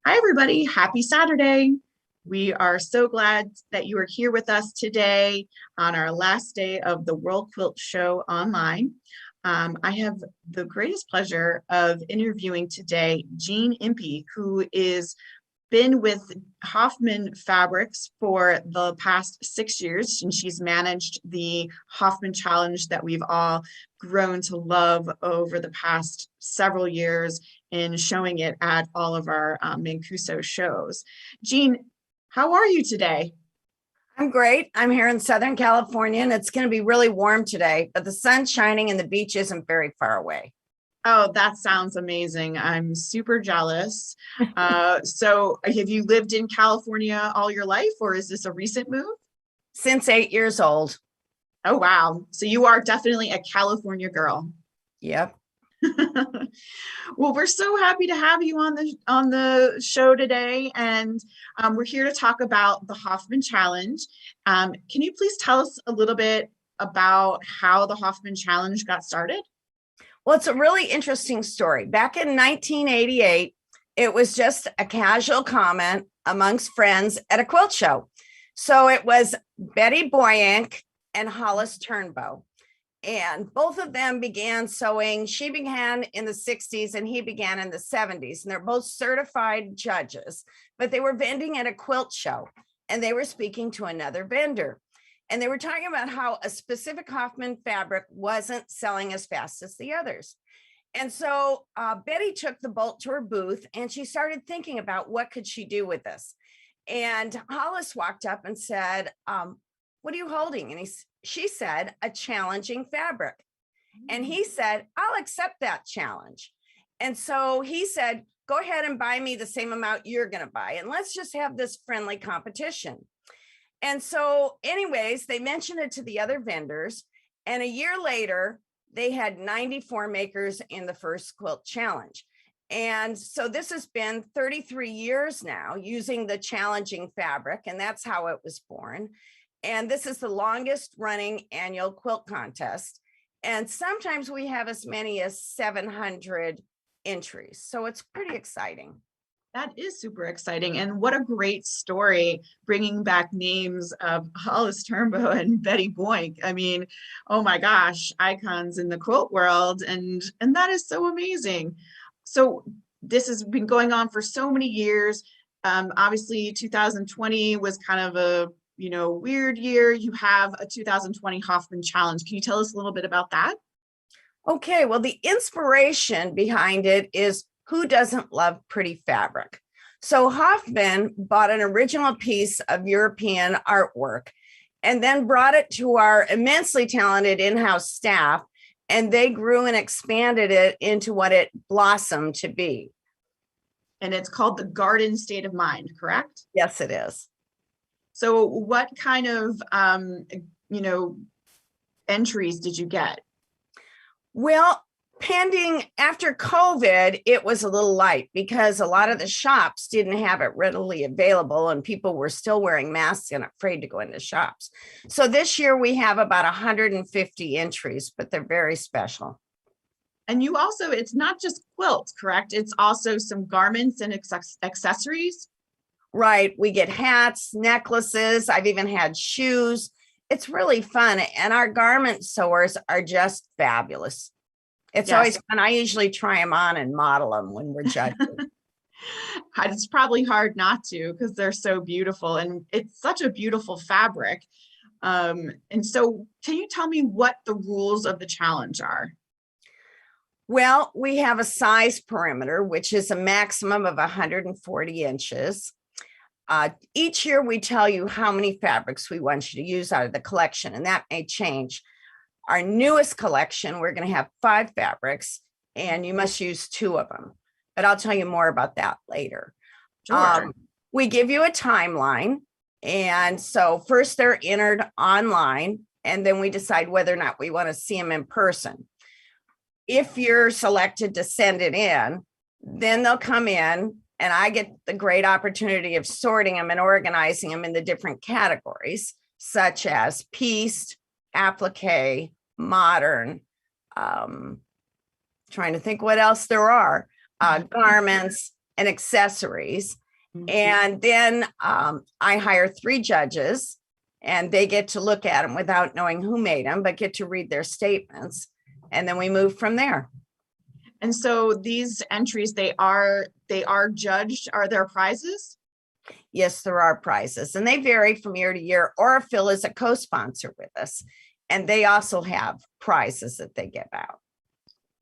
Hi, everybody. Happy Saturday. We are so glad that you are here with us today on our last day of the World Quilt Show online. I have the greatest pleasure of interviewing today Jean Impey, who is been with Hoffman Fabrics for the past 6 years, and she's managed the Hoffman Challenge that we've all grown to love over the past several years in showing it at all of our Mancuso shows. Jean, how are you today? I'm great. I'm here in Southern California and it's going to be really warm today, but the sun's shining and the beach isn't very far away. Oh, that sounds amazing. I'm super jealous. So have you lived in California all your life, or is this a recent move? Since 8 years old. Oh, wow. So you are definitely a California girl. Yep. Well, we're so happy to have you on the show today, and we're here to talk about the Hoffman Challenge. Can you please tell us a little bit about how the Hoffman Challenge got started? Well, it's a really interesting story. Back in 1988, it was just a casual comment amongst friends at a quilt show. So it was Betty Boyank and Hollis Turnbow. And both of them began sewing. She began in the 60s and he began in the 70s. And they're both certified judges, but they were vending at a quilt show and they were speaking to another vendor. And they were talking about how a specific Hoffman fabric wasn't selling as fast as the others. And so Betty took the bolt to her booth and she started thinking about what could she do with this. And Hollis walked up and said, what are you holding? And she said, a challenging fabric. And he said, I'll accept that challenge. And so he said, go ahead and buy me the same amount you're going to buy. And let's just have this friendly competition. And so anyways, they mentioned it to the other vendors. And a year later, they had 94 makers in the first quilt challenge. And so this has been 33 years now using the challenging fabric. And that's how it was born. And this is the longest running annual quilt contest. And sometimes we have as many as 700 entries. So it's pretty exciting. That is super exciting. And what a great story bringing back names of Hollis Turnbow and Betty Boink. I mean, oh my gosh, icons in the quilt world. And that is so amazing. So this has been going on for so many years. Obviously, 2020 was kind of a weird year. You have a 2020 Hoffman Challenge. Can you tell us a little bit about that? Okay, well, the inspiration behind it is who doesn't love pretty fabric? So Hoffman bought an original piece of European artwork and then brought it to our immensely talented in-house staff, and they grew and expanded it into what it blossomed to be. And it's called the Garden State of Mind, correct? Yes, it is. So what kind of entries did you get? Well, pending after COVID, it was a little light because a lot of the shops didn't have it readily available and people were still wearing masks and afraid to go into shops. So this year we have about 150 entries, but they're very special. And you also, it's not just quilts, correct? It's also some garments and accessories. Right. We get hats, necklaces. I've even had shoes. It's really fun. And our garment sewers are just fabulous. It's always Yes. fun. I usually try them on and model them when we're judging. It's probably hard not to because they're so beautiful and it's such a beautiful fabric. And so can you tell me what the rules of the challenge are? Well, we have a size perimeter, which is a maximum of 140 inches. Each year we tell you how many fabrics we want you to use out of the collection, and that may change. Our newest collection, we're going to have 5 fabrics, and you must use 2 of them. But I'll tell you more about that later. Sure. We give you a timeline. And so first they're entered online, and then we decide whether or not we want to see them in person. If you're selected to send it in, then they'll come in and I get the great opportunity of sorting them and organizing them in the different categories, such as pieced, applique, modern, trying to think what else there are, garments, and accessories. Mhm. And then I hire 3 judges, and they get to look at them without knowing who made them, but get to read their statements. And then we move from there. And so these entries, they are judged. Are there prizes? Yes, there are prizes, and they vary from year to year. Orifil is a co-sponsor with us, and they also have prizes that they give out.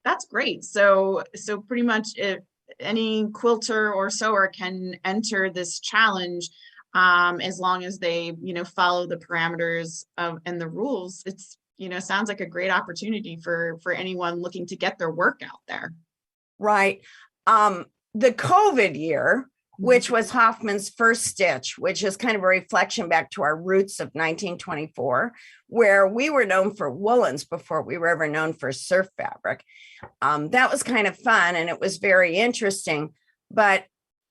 That's great. So pretty much if any quilter or sewer can enter this challenge, as long as they, follow the parameters of and the rules. It's, sounds like a great opportunity for anyone looking to get their work out there. Right. The COVID year, which was Hoffman's first stitch, which is kind of a reflection back to our roots of 1924, where we were known for woolens before we were ever known for surf fabric. That was kind of fun, and it was very interesting, but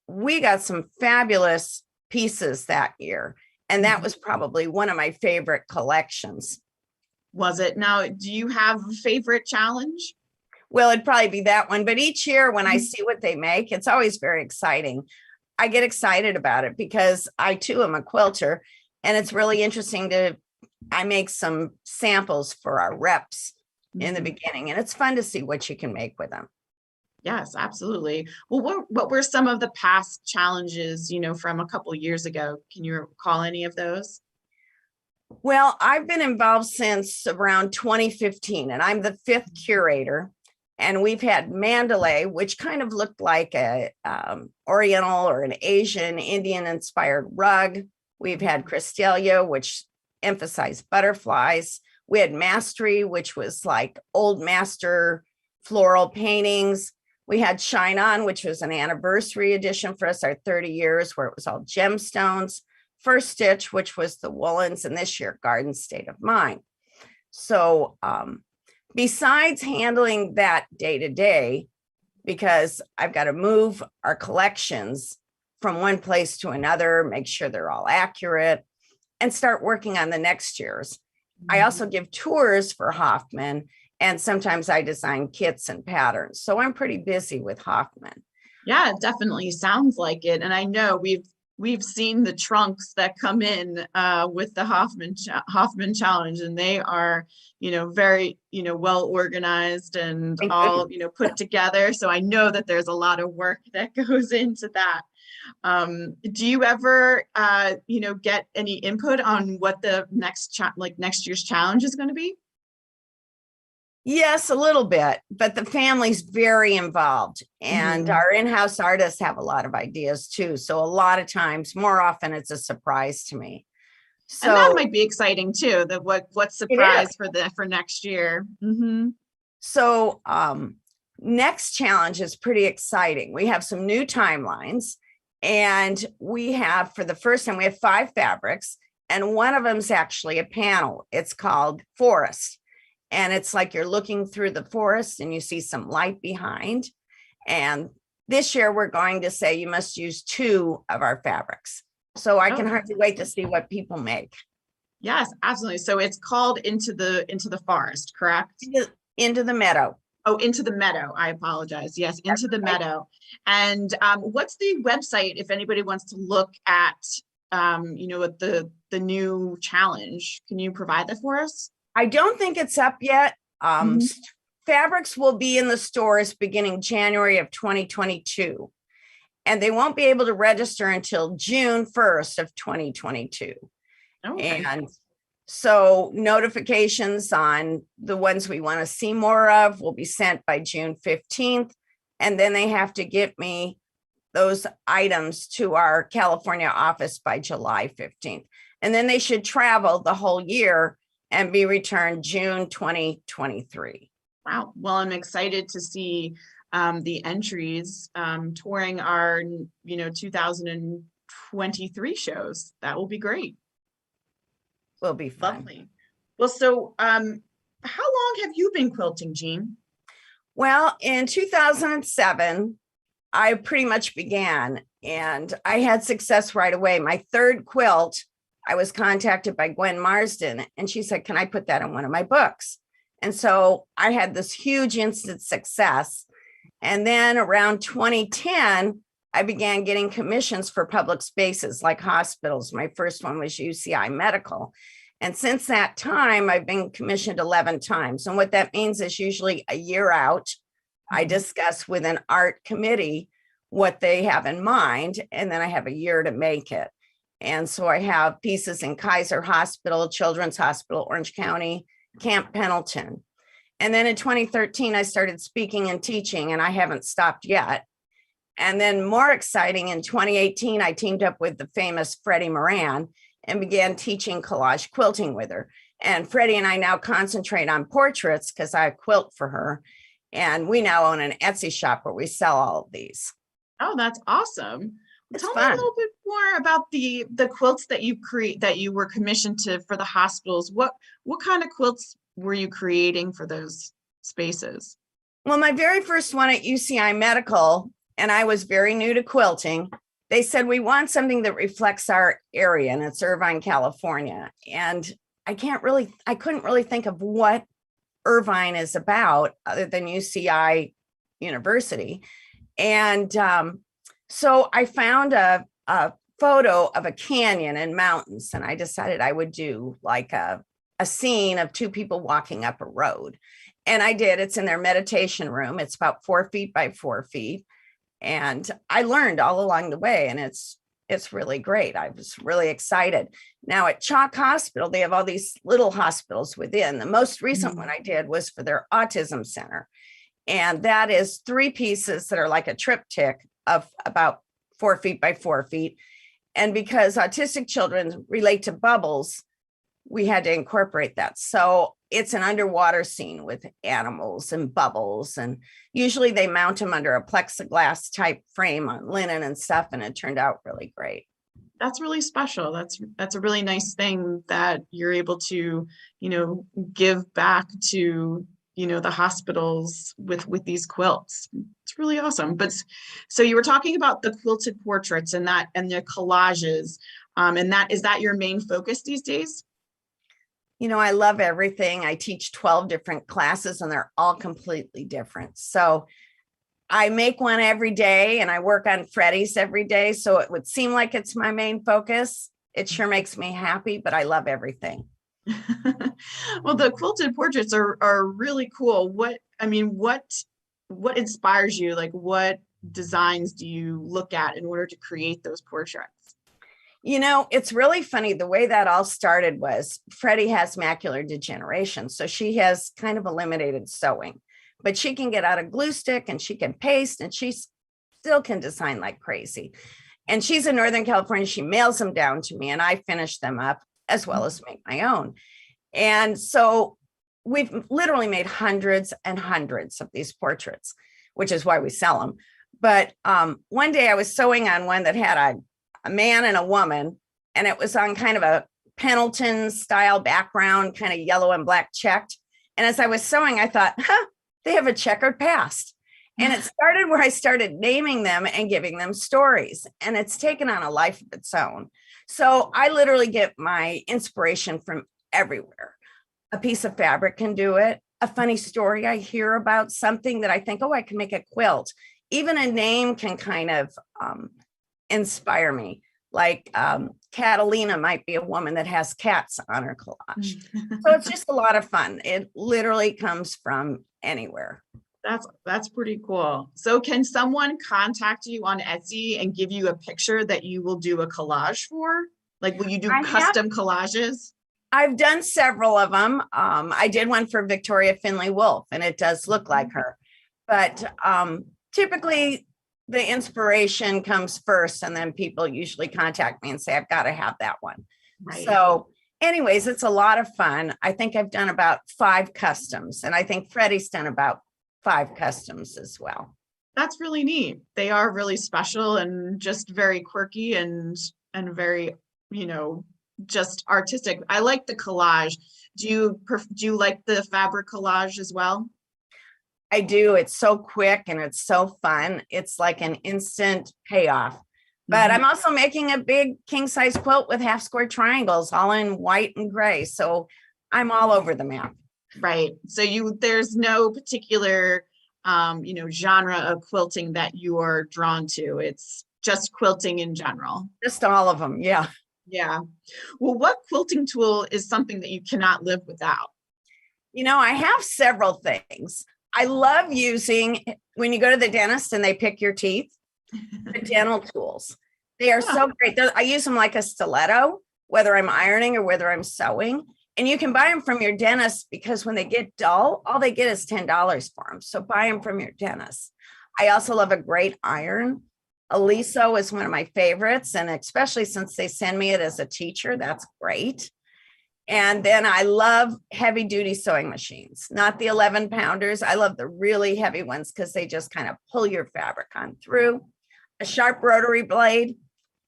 we got some fabulous pieces that year. And that was probably one of my favorite collections. Was it? Now, do you have a favorite challenge? Well, it'd probably be that one, but each year when I see what they make, it's always very exciting. I get excited about it because I too am a quilter, and it's really interesting I make some samples for our reps in the beginning, and it's fun to see what you can make with them. Yes, absolutely. Well, what were some of the past challenges, from a couple of years ago? Can you recall any of those? Well, I've been involved since around 2015, and I'm the 5th curator. And we've had Mandalay, which kind of looked like a Oriental or an Asian Indian inspired rug. We've had Cristelia, which emphasized butterflies. We had Mastery, which was like old master floral paintings. We had Shine On, which was an anniversary edition for us, our 30 years, where it was all gemstones. First Stitch, which was the woolens, and this year, Garden State of Mind. So besides handling that day to day, because I've got to move our collections from one place to another, make sure they're all accurate, and start working on the next year's. I also give tours for Hoffman, and sometimes I design kits and patterns. So I'm pretty busy with Hoffman. Yeah, it definitely sounds like it. And I know we've seen the trunks that come in with the Hoffman challenge, and they are, very, well organized and all, put together. So I know that there's a lot of work that goes into that. Do you ever, get any input on what the next year's challenge is going to be? Yes, a little bit, but the family's very involved, and our in-house artists have a lot of ideas too. So a lot of times, more often, it's a surprise to me. So and that might be exciting too. That what surprise for next year. So next challenge is pretty exciting. We have some new timelines, and we have, for the first time, we have 5 fabrics, and one of them is actually a panel. It's called Forest. And it's like you're looking through the forest and you see some light behind. And this year we're going to say you must use 2 of our fabrics. So I can hardly wait to see what people make. Yes, absolutely. So it's called Into the Forest, correct? Into the Meadow. Oh, Into the Meadow. I apologize. Yes, Into the Meadow. And what's the website if anybody wants to look at, the new challenge? Can you provide that for us? I don't think it's up yet. Fabrics will be in the stores beginning January of 2022, and they won't be able to register until June 1st of 2022. Okay. And so notifications on the ones we want to see more of will be sent by June 15th, and then they have to get me those items to our California office by July 15th. And then they should travel the whole year and be returned June 2023. Wow. Well, I'm excited to see the entries touring our, 2023 shows. That will be great. Will be fun. Lovely. Well, so how long have you been quilting, Jean? Well, in 2007, I pretty much began, and I had success right away. My 3rd quilt, I was contacted by Gwen Marsden, and she said, can I put that in one of my books? And so I had this huge instant success. And then around 2010, I began getting commissions for public spaces like hospitals. My first one was UCI Medical. And since that time, I've been commissioned 11 times. And what that means is usually a year out, I discuss with an art committee what they have in mind, and then I have a year to make it. And so I have pieces in Kaiser Hospital, Children's Hospital, Orange County, Camp Pendleton. And then in 2013, I started speaking and teaching, and I haven't stopped yet. And then more exciting, in 2018, I teamed up with the famous Freddie Moran and began teaching collage quilting with her. And Freddie and I now concentrate on portraits because I quilt for her. And we now own an Etsy shop where we sell all of these. Oh, that's awesome. It's Tell fun. me a little bit more about the quilts that you were commissioned to for the hospitals. What kind of quilts were you creating for those spaces? Well, my very first one at UCI Medical, and I was very new to quilting, they said, we want something that reflects our area, and it's Irvine, California. And I couldn't really think of what Irvine is about other than UCI University. And so I found a photo of a canyon and mountains, and I decided I would do like a scene of two people walking up a road. And I did. It's in their meditation room. It's about 4 feet by 4 feet. And I learned all along the way, and it's really great. I was really excited. Now at Chalk Hospital, they have all these little hospitals within. The most recent one I did was for their autism center. And that is 3 pieces that are like a triptych of about 4 feet by 4 feet. And because autistic children relate to bubbles, we had to incorporate that. So it's an underwater scene with animals and bubbles. And usually they mount them under a plexiglass type frame on linen and stuff. And it turned out really great. That's really special. That's a really nice thing that you're able to, give back to, the hospitals with these quilts. It's really awesome. But so you were talking about the quilted portraits and the collages, and is that your main focus these days? I love everything. I teach 12 different classes and they're all completely different. So I make one every day and I work on Freddie's every day. So it would seem like it's my main focus. It sure makes me happy, but I love everything. Well, the quilted portraits are really cool. What inspires you? Like, what designs do you look at in order to create those portraits? It's really funny. The way that all started was Freddie has macular degeneration. So she has kind of eliminated sewing, but she can get out a glue stick and she can paste and she still can design like crazy. And she's in Northern California. She mails them down to me and I finish them up as well as make my own. And so we've literally made hundreds and hundreds of these portraits, which is why we sell them. But one day I was sewing on one that had a man and a woman, and it was on kind of a Pendleton style background, kind of yellow and black checked. And as I was sewing, I thought, they have a checkered past. And it started where I started naming them and giving them stories. And it's taken on a life of its own. So I literally get my inspiration from everywhere. A piece of fabric can do it. A funny story I hear about something that I think, I can make a quilt. Even a name can kind of inspire me. Like Catalina might be a woman that has cats on her collage. So it's just a lot of fun. It literally comes from anywhere. That's pretty cool. So can someone contact you on Etsy and give you a picture that you will do a collage for? Like, will you do custom collages? I've done several of them. I did one for Victoria Finley Wolf, and it does look like her. But typically, the inspiration comes first, and then people usually contact me and say, I've got to have that one. Right. So anyways, it's a lot of fun. I think I've done about 5 customs, and I think Freddie's done about 5 customs as well. That's really neat. They are really special and just very quirky and very, just artistic. I like the collage. Do you like the fabric collage as well? I do. It's so quick and it's so fun. It's like an instant payoff. But I'm also making a big king size quilt with half square triangles, all in white and gray. So I'm all over the map. Right. So there's no particular, genre of quilting that you are drawn to. It's just quilting in general? Just all of them. Yeah. Yeah. Well, what quilting tool is something that you cannot live without? I have several things. I love using when you go to the dentist and they pick your teeth, the dental tools. They are so great. I use them like a stiletto, whether I'm ironing or whether I'm sewing. And you can buy them from your dentist because when they get dull, all they get is $10 for them. So buy them from your dentist. I also love a great iron. Aliso is one of my favorites. And especially since they send me it as a teacher, that's great. And then I love heavy duty sewing machines, not the 11 pounders. I love the really heavy ones because they just kind of pull your fabric on through. A sharp rotary blade,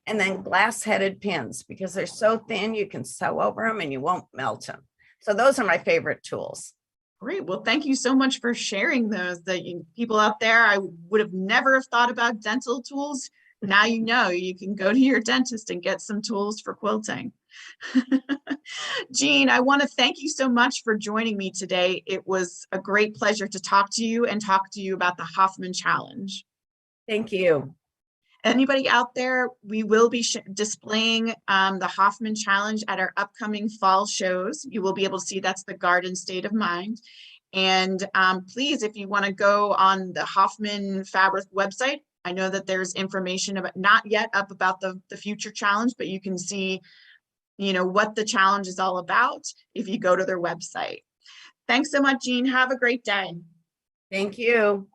and then glass headed pins because they're so thin you can sew over them and you won't melt them. So those are my favorite tools. Great. Well, thank you so much for sharing those. People out there, I would have never have thought about dental tools. Now you know you can go to your dentist and get some tools for quilting. Jean, I want to thank you so much for joining me today. It was a great pleasure to talk to you and talk to you about the Hoffman Challenge. Thank you. Anybody out there, we will be displaying the Hoffman Challenge at our upcoming fall shows. You will be able to see that's the Garden State of Mind. And please, if you want to go on the Hoffman Fabric website, I know that there's information about, not yet up about the future challenge, but you can see, what the challenge is all about if you go to their website. Thanks so much, Jean. Have a great day. Thank you.